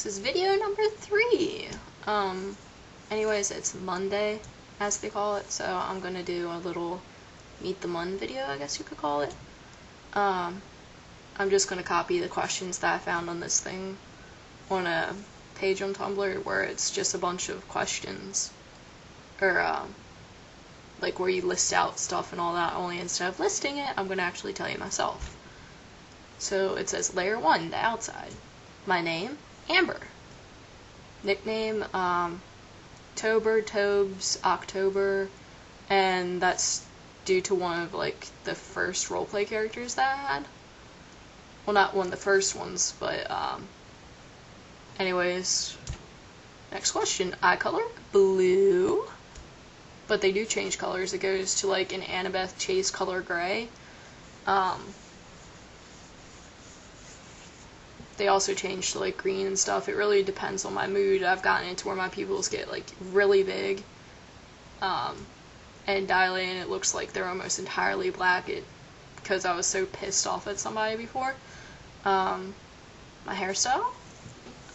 This is video number 3. Anyways, it's Monday, as they call it, so I'm gonna do a little Meet the Mun video, I guess you could call it. I'm just gonna copy the questions that I found on this thing on a page on Tumblr where it's just a bunch of questions, or like where you list out stuff and all that, only instead of listing it, I'm gonna actually tell you myself. So it says layer 1, the outside. My name, Amber. Nickname, Tober, Tobes, October, and that's due to one of like the first roleplay characters that I had. Well, not one of the first ones, but anyways, next question. Eye color, blue. But they do change colors. It goes to like an Annabeth Chase color gray. They also change to like green and stuff. It really depends on my mood. I've gotten into where my pupils get like really big and dilated, and it looks like they're almost entirely black because I was so pissed off at somebody before. My hairstyle?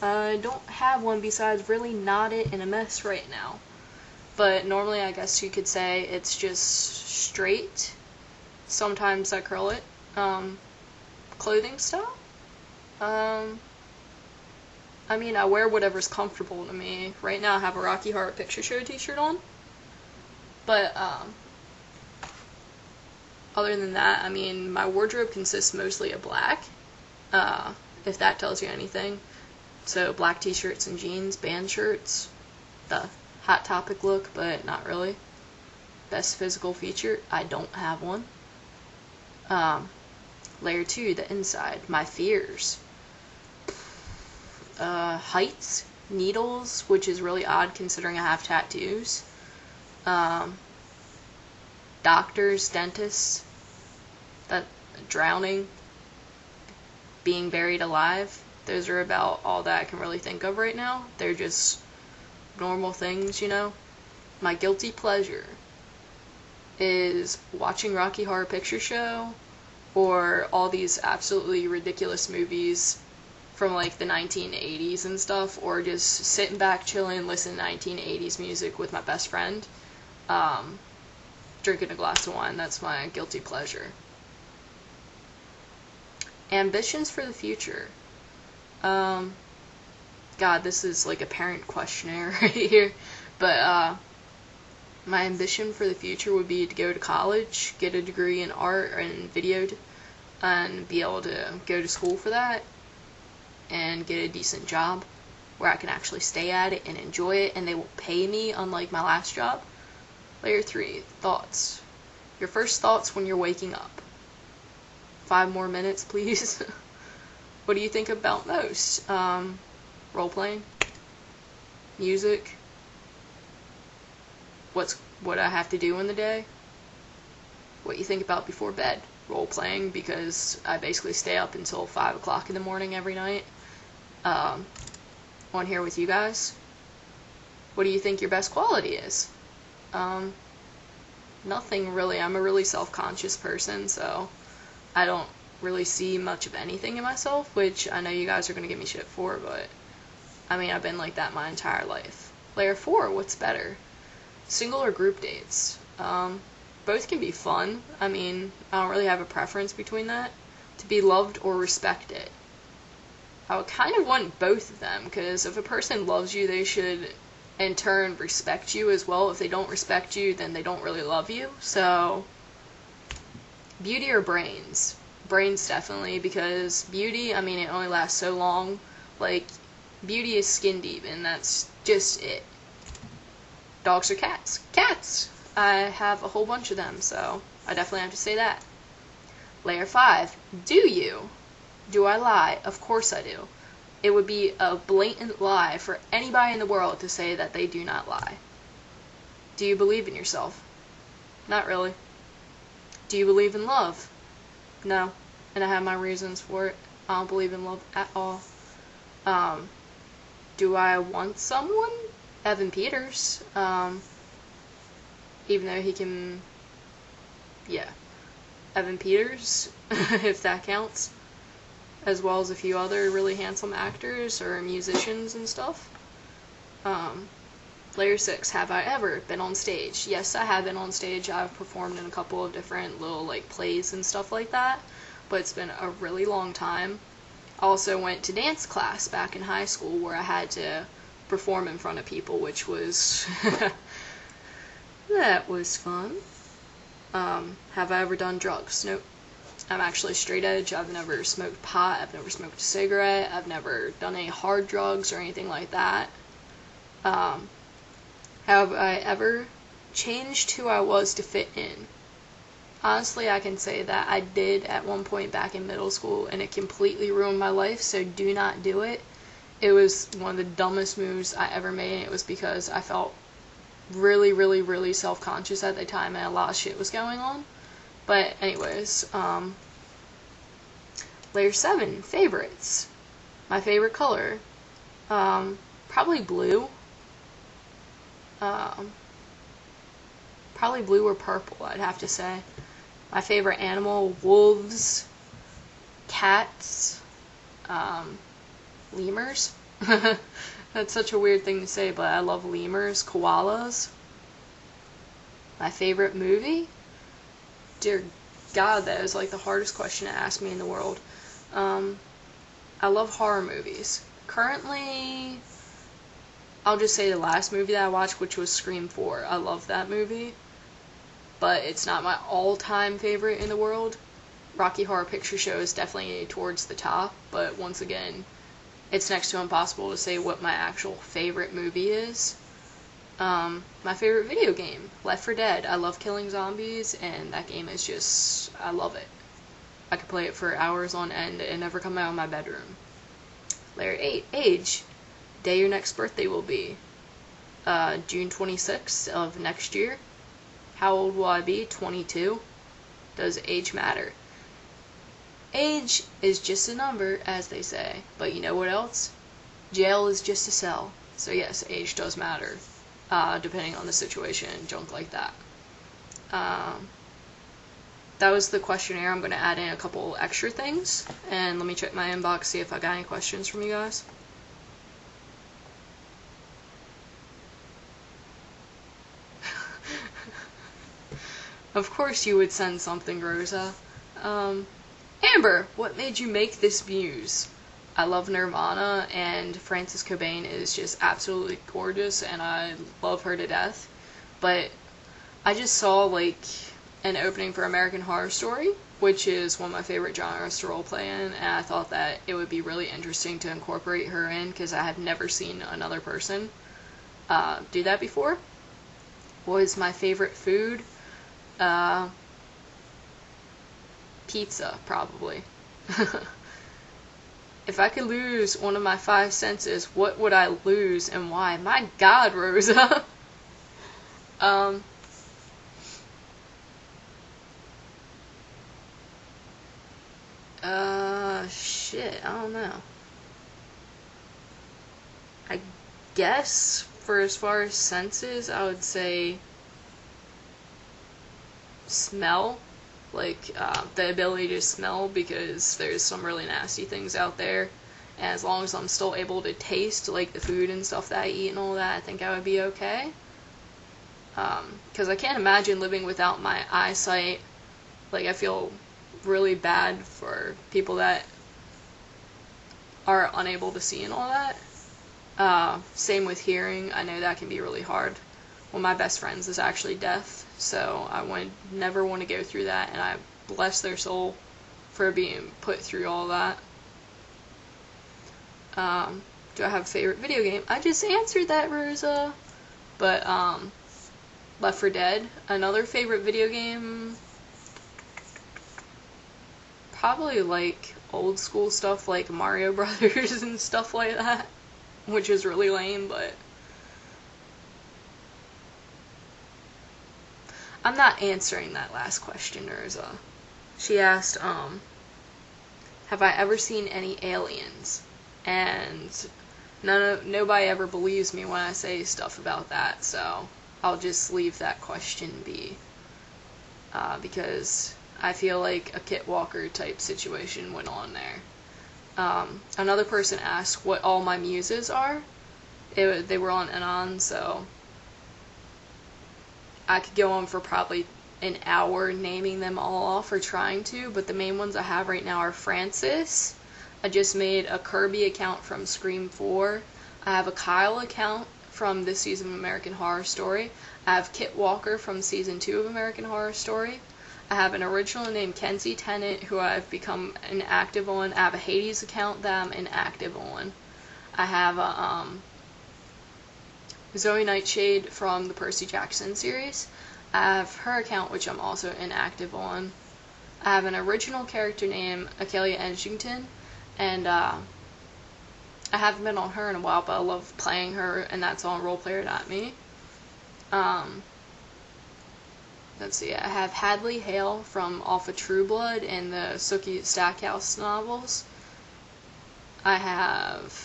I don't have one besides really knotted in a mess right now. But normally I guess you could say it's just straight. Sometimes I curl it. Clothing style? I mean, I wear whatever's comfortable to me. Right now I have a Rocky Horror Picture Show t-shirt on. But, other than that, I mean, my wardrobe consists mostly of black. If that tells you anything. So, black t-shirts and jeans, band shirts, the Hot Topic look, but not really. Best physical feature, I don't have one. Layer 2, the inside, my fears. Heights, needles, which is really odd considering I have tattoos. Doctors, dentists, drowning, being buried alive. Those are about all that I can really think of right now. They're just normal things, you know. My guilty pleasure is watching Rocky Horror Picture Show or all these absolutely ridiculous movies from like the 1980s and stuff, or just sitting back chilling, listening to 1980s music with my best friend, drinking a glass of wine. That's my guilty pleasure. Ambitions for the future. God, this is like a parent questionnaire right here, but my ambition for the future would be to go to college, get a degree in art and video, and be able to go to school for that and get a decent job where I can actually stay at it and enjoy it, and they will pay me, unlike my last job. Layer 3, thoughts. Your first thoughts when you're waking up. 5 more minutes, please. What do you think about most? Role-playing? Music? What I have to do in the day? What you think about before bed? Role-playing, because I basically stay up until 5 o'clock in the morning every night. On here with you guys. What do you think your best quality is? Nothing really. I'm a really self-conscious person, so I don't really see much of anything in myself, which I know you guys are going to give me shit for, but I mean, I've been like that my entire life. Layer 4, what's better? Single or group dates? Both can be fun. I mean, I don't really have a preference between that. To be loved or respected. I would kind of want both of them, because if a person loves you, they should in turn respect you as well. If they don't respect you, then they don't really love you. So, beauty or brains? Brains definitely, because beauty, I mean, it only lasts so long. Like, beauty is skin deep, and that's just it. Dogs or cats? Cats! I have a whole bunch of them, so I definitely have to say that. Layer 5. Do you? Do I lie? Of course I do. It would be a blatant lie for anybody in the world to say that they do not lie. Do you believe in yourself? Not really. Do you believe in love? No. And I have my reasons for it. I don't believe in love at all. Do I want someone? Evan Peters. Even though he can... Yeah. Evan Peters, if that counts. as well as a few other really handsome actors or musicians and stuff. Layer 6, have I ever been on stage? Yes, I have been on stage. I've performed in a couple of different little like plays and stuff like that, but it's been a really long time. I also went to dance class back in high school where I had to perform in front of people, which was that was fun. Have I ever done drugs? Nope. I'm actually straight edge. I've never smoked pot. I've never smoked a cigarette. I've never done any hard drugs or anything like that. Have I ever changed who I was to fit in? Honestly, I can say that I did at one point back in middle school, and it completely ruined my life, so do not do it. It was one of the dumbest moves I ever made, and it was because I felt really, really, really self-conscious at the time, and a lot of shit was going on. But anyways, layer 7, favorites. My favorite color, probably blue. Probably blue or purple, I'd have to say. My favorite animal, wolves, cats, lemurs. That's such a weird thing to say, but I love lemurs, koalas. My favorite movie? Dear God, that is like the hardest question to ask me in the world. I love horror movies. Currently, I'll just say the last movie that I watched, which was Scream 4. I love that movie, but it's not my all-time favorite in the world. Rocky Horror Picture Show is definitely towards the top, but once again, it's next to impossible to say what my actual favorite movie is. My favorite video game, Left 4 Dead. I love killing zombies, and that game is just, I love it. I could play it for hours on end and never come out of my bedroom. Layer 8, age. Day your next birthday will be. June 26th of next year. How old will I be? 22. Does age matter? Age is just a number, as they say. But you know what else? Jail is just a cell. So yes, age does matter. Depending on the situation and junk like that. That was the questionnaire. I'm going to add in a couple extra things. And let me check my inbox, see if I got any questions from you guys. Of course you would send something, Rosa. Amber, what made you make this muse? I love Nirvana, and Frances Cobain is just absolutely gorgeous, and I love her to death. But I just saw, like, an opening for American Horror Story, which is one of my favorite genres to roleplay in, and I thought that it would be really interesting to incorporate her in, because I had never seen another person do that before. What is my favorite food? Pizza, probably. If I could lose one of my 5 senses, what would I lose and why? My God, Rosa! Shit, I don't know. I guess, for as far as senses, I would say smell. Like, the ability to smell, because there's some really nasty things out there, and as long as I'm still able to taste, like, the food and stuff that I eat and all that, I think I would be okay. Because I can't imagine living without my eyesight. Like, I feel really bad for people that are unable to see and all that. Same with hearing. I know that can be really hard. One of my best friends is actually deaf, so I would never want to go through that, and I bless their soul for being put through all that. Do I have a favorite video game? I just answered that, Rosa. But, Left 4 Dead. Another favorite video game, probably, like, old school stuff like Mario Brothers and stuff like that, which is really lame, but I'm not answering that last question, Rosa. She asked, have I ever seen any aliens? And nobody ever believes me when I say stuff about that, so I'll just leave that question be. Because I feel like a Kit Walker type situation went on there. Another person asked what all my muses are. They were on and on, so I could go on for probably an hour naming them all off or trying to, but the main ones I have right now are Francis. I just made a Kirby account from Scream 4. I have a Kyle account from this season of American Horror Story. I have Kit Walker from season 2 of American Horror Story. I have an original named Kenzie Tennant who I've become inactive on. I have a Hades account that I'm inactive on. I have a Zoe Nightshade from the Percy Jackson series. I have her account, which I'm also inactive on. I have an original character named Akelia Edgington, and I haven't been on her in a while, but I love playing her, and that's on roleplayer.me. Let's see, I have Hadley Hale from Off of True Blood and the Sookie Stackhouse novels. I have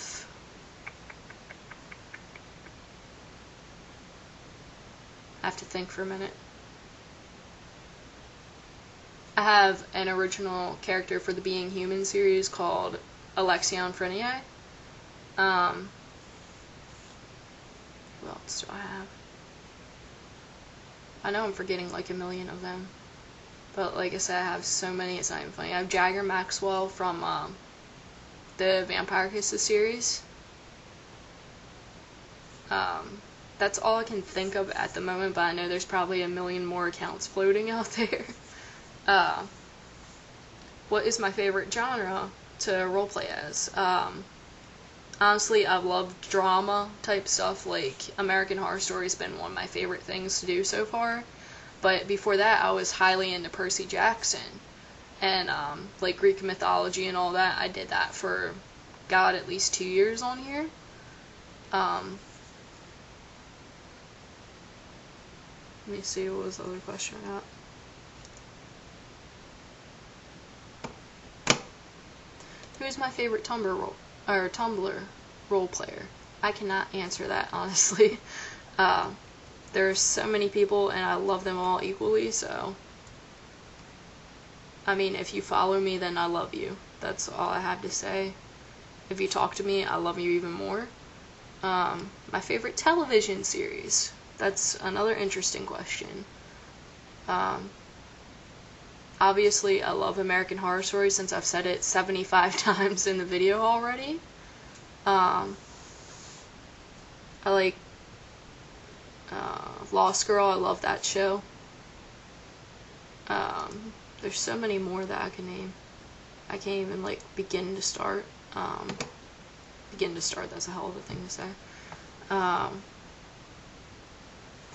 to think for a minute. I have an original character for the Being Human series called Alexion Frenier. Who else do I have? I know I'm forgetting like a million of them. But like I said, I have so many, it's not even funny. I have Jagger Maxwell from the Vampire Kisses series. That's all I can think of at the moment, but I know there's probably a million more accounts floating out there. What is my favorite genre to roleplay as? Honestly, I've loved drama type stuff, like American Horror Story has been one of my favorite things to do so far. But before that, I was highly into Percy Jackson. And, like Greek mythology and all that, I did that for, God, at least 2 years on here. Let me see, what was the other question I got? Who's my favorite Tumblr role player? I cannot answer that, honestly. There's so many people, and I love them all equally, so... I mean, if you follow me, then I love you. That's all I have to say. If you talk to me, I love you even more. My favorite television series. That's another interesting question. Obviously, I love American Horror Story since I've said it 75 times in the video already. I like Lost Girl. I love that show. There's so many more that I can name. I can't even, like, begin to start. Begin to start, that's a hell of a thing to say.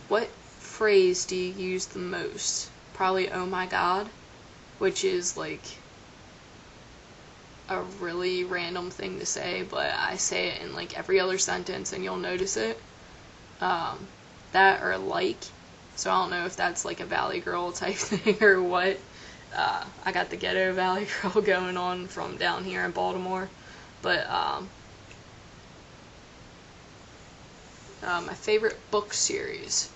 What phrase do you use the most? Probably, oh my god, which is, like, a really random thing to say, but I say it in, like, every other sentence, and you'll notice it. That or like, so I don't know if that's, like, a Valley Girl type thing or what. I got the ghetto Valley Girl going on from down here in Baltimore, but, my favorite book series.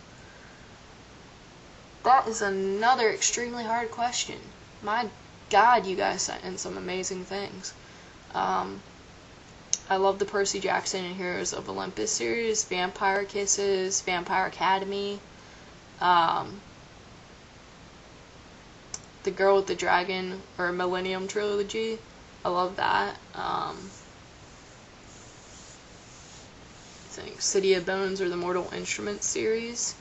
That is another extremely hard question. My God, you guys sent in some amazing things. I love the Percy Jackson and Heroes of Olympus series, Vampire Kisses, Vampire Academy, The Girl with the Dragon, or Millennium Trilogy. I love that. I think City of Bones or the Mortal Instruments series.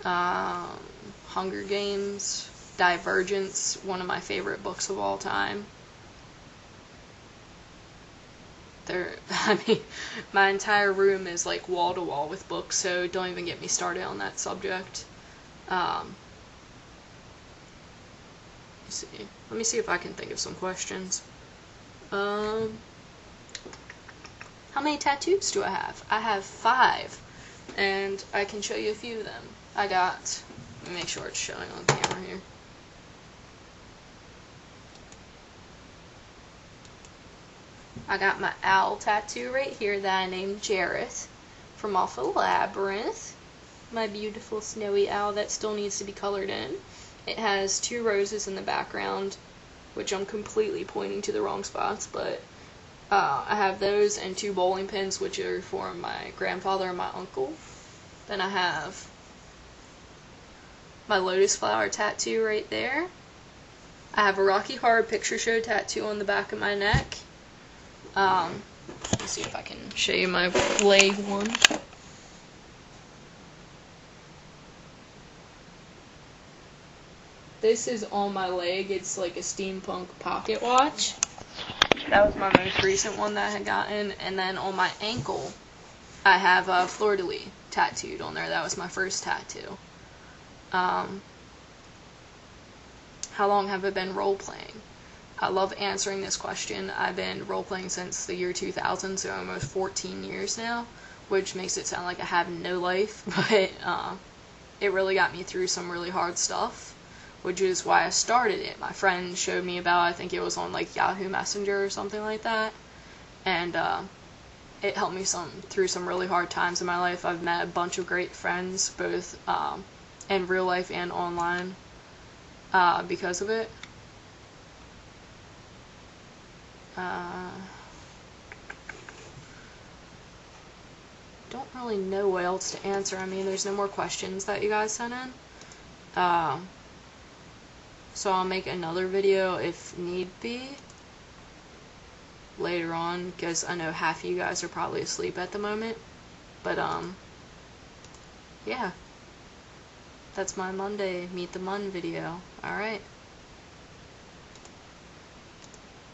Hunger Games, Divergence, one of my favorite books of all time. I mean, my entire room is like wall to wall with books, so don't even get me started on that subject. Let me see if I can think of some questions. How many tattoos do I have? I have 5, and I can show you a few of them. Let me make sure it's showing on camera here. I got my owl tattoo right here that I named Jareth from off of Labyrinth. My beautiful snowy owl that still needs to be colored in. It has 2 roses in the background, which I'm completely pointing to the wrong spots, but I have those and 2 bowling pins, which are for my grandfather and my uncle. Then I have my lotus flower tattoo right there. I have a Rocky Horror Picture Show tattoo on the back of my neck. Let's see if I can show you my leg one. This is on my leg. It's like a steampunk pocket watch. That was my most recent one that I had gotten. And then on my ankle, I have a fleur-de-lis tattooed on there. That was my first tattoo. How long have I been role-playing? I love answering this question. I've been role-playing since the year 2000, so almost 14 years now, which makes it sound like I have no life, but it really got me through some really hard stuff, which is why I started it. My friend showed me about, I think it was on like Yahoo Messenger or something like that, and it helped me through some really hard times in my life. I've met a bunch of great friends, both in real life and online, because of it. Don't really know what else to answer. I mean, there's no more questions that you guys sent in. So I'll make another video if need be later on, because I know half of you guys are probably asleep at the moment. But yeah, that's my Monday Meet the Mun video. Alright.